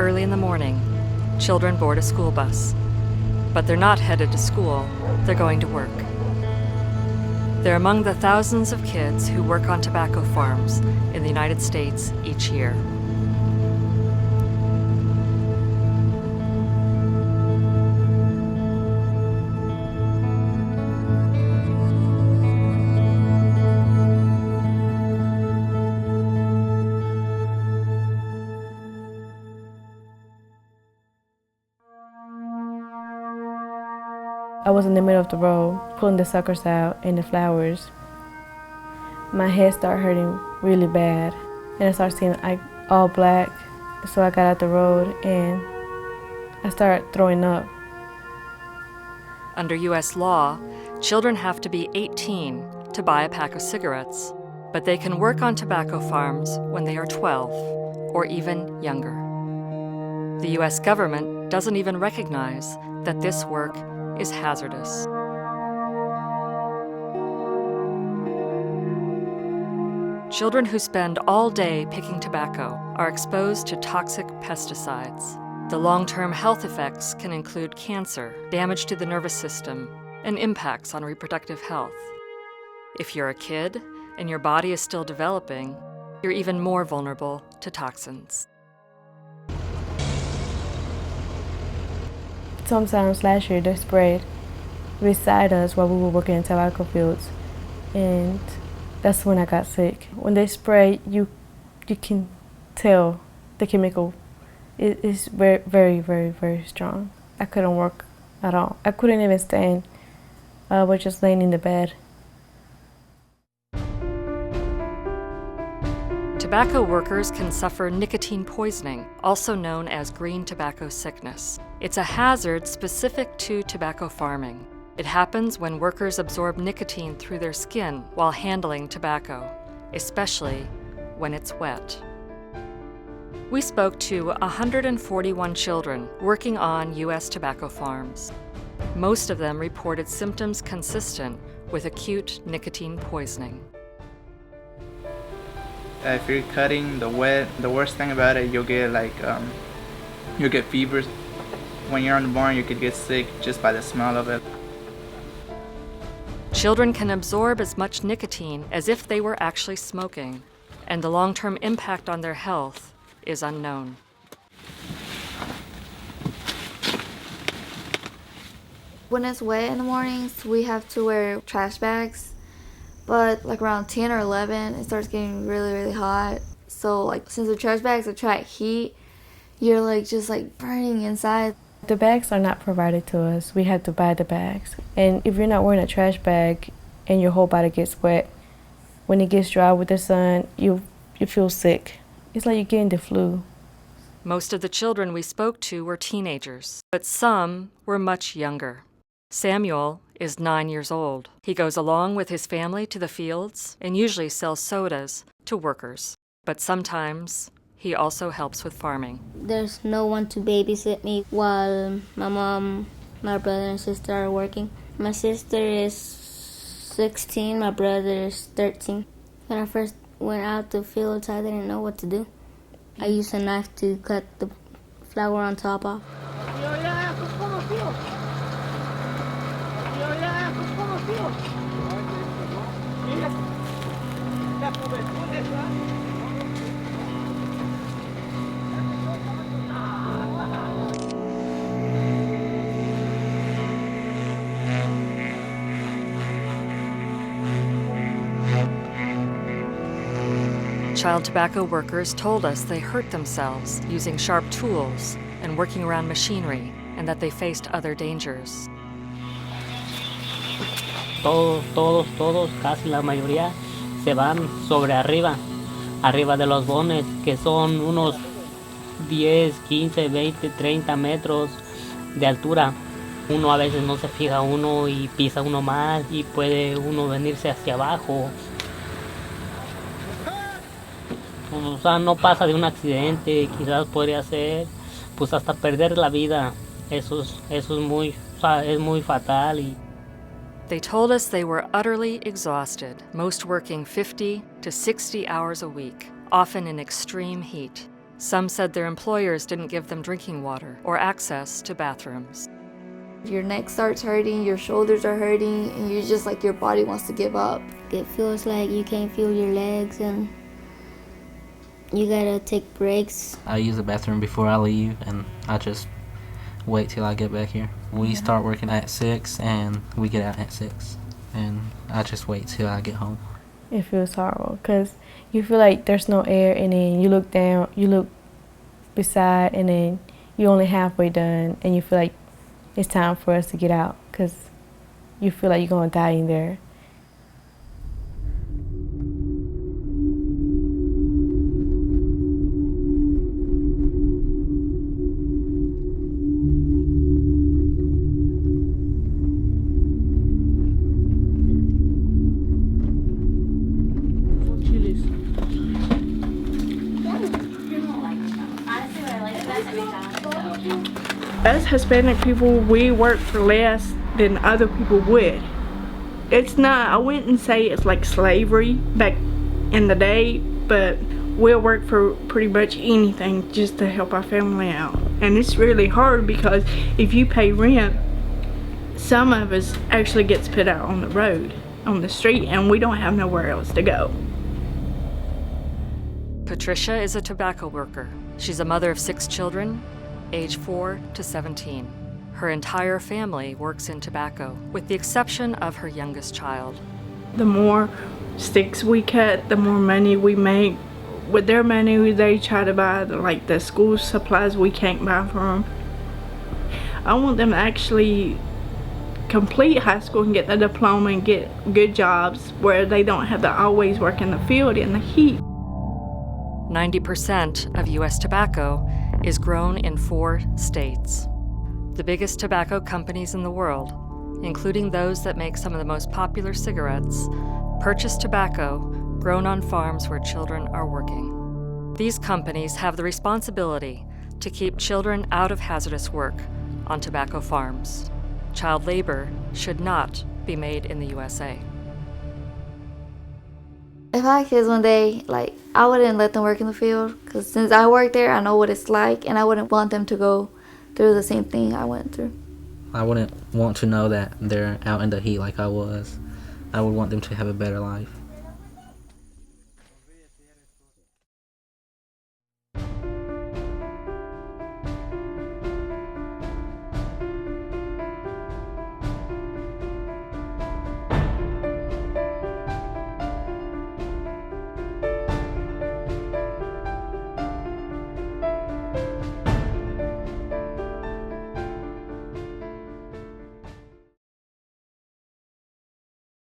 early in the morning, children board a school bus. But they're not headed to school, they're going to work. They're among the thousands of kids who work on tobacco farms in the United States each year. I was in the middle of the road, pulling the suckers out and the flowers. My head started hurting really bad, and I started seeing all black. So I got out the road and I started throwing up. Under U.S. law, children have to be 18 to buy a pack of cigarettes, but they can work on tobacco farms when they are 12 or even younger. The U.S. government doesn't even recognize that this work is hazardous. Children who spend all day picking tobacco are exposed to toxic pesticides. The long-term health effects can include cancer, damage to the nervous system, and impacts on reproductive health. If you're a kid and your body is still developing, you're even more vulnerable to toxins. Sometimes last year they sprayed beside us while we were working in tobacco fields, and that's when I got sick. When they spray, you can tell the chemical is very, very, very, very strong. I couldn't work at all. I couldn't even stand. I was just laying in the bed. Tobacco workers can suffer nicotine poisoning, also known as green tobacco sickness. It's a hazard specific to tobacco farming. It happens when workers absorb nicotine through their skin while handling tobacco, especially when it's wet. We spoke to 141 children working on U.S. tobacco farms. Most of them reported symptoms consistent with acute nicotine poisoning. If you're cutting the wet, the worst thing about it, you'll get fevers. When you're on the barn, you could get sick just by the smell of it. Children can absorb as much nicotine as if they were actually smoking, and the long-term impact on their health is unknown. When it's wet in the mornings, we have to wear trash bags. But around 10 or 11, it starts getting really, really hot. So since the trash bags attract heat, you're just burning inside. The bags are not provided to us. We have to buy the bags. And if you're not wearing a trash bag and your whole body gets wet, when it gets dry with the sun, you feel sick. It's like you're getting the flu. Most of the children we spoke to were teenagers, but some were much younger. Samuel is 9 years old. He goes along with his family to the fields and usually sells sodas to workers. But sometimes he also helps with farming. There's no one to babysit me while my mom, my brother, and sister are working. My sister is 16, my brother is 13. When I first went out to the fields, I didn't know what to do. I used a knife to cut the flour on top off. Child tobacco workers told us they hurt themselves using sharp tools and working around machinery, and that they faced other dangers. Todos, casi la mayoría, se van sobre arriba de los bones, que son unos 10, 15, 20, 30 metros de altura. Uno a veces no se fija uno y pisa uno mal y puede uno venirse hacia abajo. O sea, no pasa de un accidente, quizás podría ser, pues hasta perder la vida. Eso es muy fatal. They told us they were utterly exhausted, most working 50 to 60 hours a week, often in extreme heat. Some said their employers didn't give them drinking water or access to bathrooms. Your neck starts hurting, your shoulders are hurting, and you're just like your body wants to give up. It feels like you can't feel your legs and you gotta take breaks. I use the bathroom before I leave, and I just wait till I get back here. We start working at 6 and we get out at 6, and I just wait till I get home. It feels horrible because you feel like there's no air, and then you look down, you look beside, and then you're only halfway done, and you feel like it's time for us to get out because you feel like you're going to die in there. Us Hispanic people, we work for less than other people would. It's not, I wouldn't say it's like slavery back in the day, but we'll work for pretty much anything just to help our family out. And it's really hard because if you pay rent, some of us actually gets put out on the road, on the street, and we don't have nowhere else to go. Patricia is a tobacco worker. She's a mother of 6 children, age 4 to 17. Her entire family works in tobacco, with the exception of her youngest child. The more sticks we cut, the more money we make. With their money, they try to buy the school supplies we can't buy for them. I want them to actually complete high school and get the diploma and get good jobs where they don't have to always work in the field in the heat. 90% of U.S. tobacco is grown in 4 states. The biggest tobacco companies in the world, including those that make some of the most popular cigarettes, purchase tobacco grown on farms where children are working. These companies have the responsibility to keep children out of hazardous work on tobacco farms. Child labor should not be made in the USA. If I had kids one day, I wouldn't let them work in the field because since I work there, I know what it's like, and I wouldn't want them to go through the same thing I went through. I wouldn't want to know that they're out in the heat like I was. I would want them to have a better life.